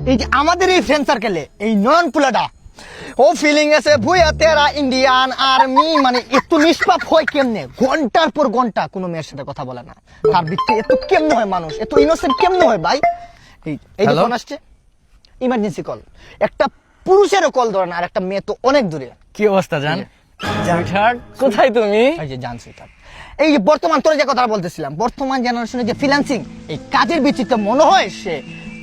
এই যে আমাদের এই ফ্রেন্ড সার্কেলে এই নয়ন পুলাটা ও ফিলিং আছে ভুয়া তেরা ইন্ডিয়ান আর্মি, মানে একটু নিষ্পাপ হয় কেমনে, ঘন্টার পর ঘন্টা কোনো মেয়ের সাথে কথা বলে না। তার ভিত্তি এত কেমনে হয় মানুষ, এত ইনোসেন্ট কেমনে হয় ভাই? এই যে ফোন আসছে, ইমার্জেন্সি কল। একটা পুরুষেরও কল ধরে না, আর একটা মেয়ে তো অনেক দূরে। কি অবস্থা জান? কোথায় তুমি? এই যে জানছি তার এই যে বর্তমান তোর যে কথা বলতেছিলাম, বর্তমান জেনারেশনে যে ফ্রিল্যান্সিং, এই কাজের ভিত্তিতে মনে হয় সে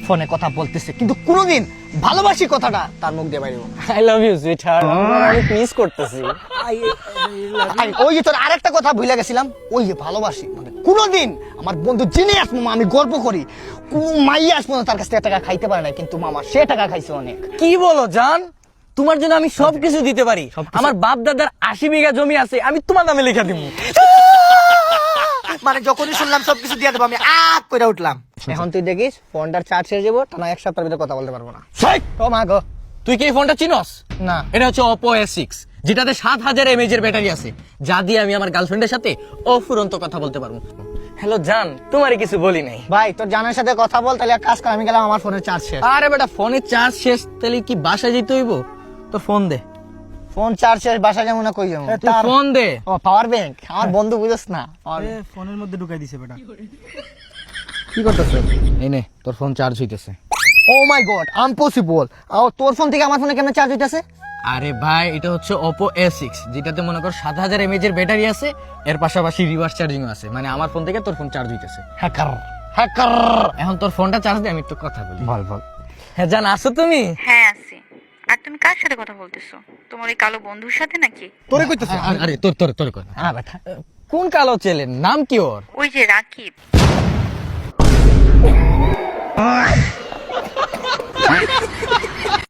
ফোনে কথা বলতেছে, কিন্তু কোনোদিন ভালোবাসি কথাটা তার মুখ দিয়ে বাইরে না। আই লাভ ইউ সুইটহার্ট, আমি মিস করতেছি। ওই যে তোর আরেকটা কথা ভুলে গেছিলাম, ওই যে ভালোবাসি মানে কোনোদিন আমার বন্ধু জিনিয়াস মামা, আমি গর্ব করি, কোন মাইয়া আস পর্যন্ত তার কাছ থেকে টাকা খাইতে পারে না, কিন্তু মামা সে টাকা খাইছে অনেক। কি বলো জান? তোমার জন্য আমি সবকিছু দিতে পারি। আমার বাপ দাদার 80 বিঘা জমি আছে, আমি তোমার নামে লিখে দিব। মানে যখনই শুনলাম সবকিছু দিয়ে দেবো, আমি আগ করে উঠলাম। এখন তুই দেখিস ফোনটার চার্জ শেষ যাবো, টানা এক সপ্তাহের ভিতরে কথা বলতে পারবো না। ও মা গো, তুই কি এই ফোনটা চিনস? না। এটা হচ্ছে Oppo A6, যেটাতে 7000 mAh এর ব্যাটারি আছে, যা দিয়ে আমি আমার গার্লফ্রেন্ডের সাথে অফুরন্ত কথা বলতে পারবো। হ্যালো জান, তোমারে কিছু বলি নাই। ভাই তোর জানার সাথে কথা বল, তাহলে এক কাজ কর, আমি গেলাম, আমার ফোনের চার্জ শেষ। আরে বেটা, ফোনের চার্জ শেষ, তাহলে কি বাসায় যেতে হইব? তো ফোন দে। ফোন চার্জ শেষ, বাসা যাবো না, কই যাবো? তুই ফোন দে। ও পাওয়ার ব্যাংক, আমার বন্ধু বুঝছ না, ফোনের মধ্যে ঢুকাই দিছে বেটা। কি করতেছ? এই নে, তোর ফোন চার্জ হইতেছে। ও মাই গড, আনপসিবল। তোর ফোন থেকে আমার ফোনে কেমনে চার্জ হইতাছে? আরে ভাই, এটা হচ্ছে Oppo A6, যেটাতে মনে কর 7000 mAh এর ব্যাটারি আছে, এর পাশাপাশি রিভার্স চার্জিং আছে, মানে আমার ফোন থেকে তোর ফোন চার্জ হইতেছে। Hacker hacker. এখন তোর ফোনটা চার্জ দে, আমি একটু কথা বলি। বল বল। হ্যাঁ জান, আসো তুমি? হ্যাঁ আছি। আর তুমি কার সাথে কথা বলতেছো? তোমার ওই কালো বন্ধুর সাথে নাকি? তোরে কইতেছে? আরে তোর কর। হ্যাঁ বেটা। কোন কালো ছেলের নাম কি ওর? ওই যে রাকিব।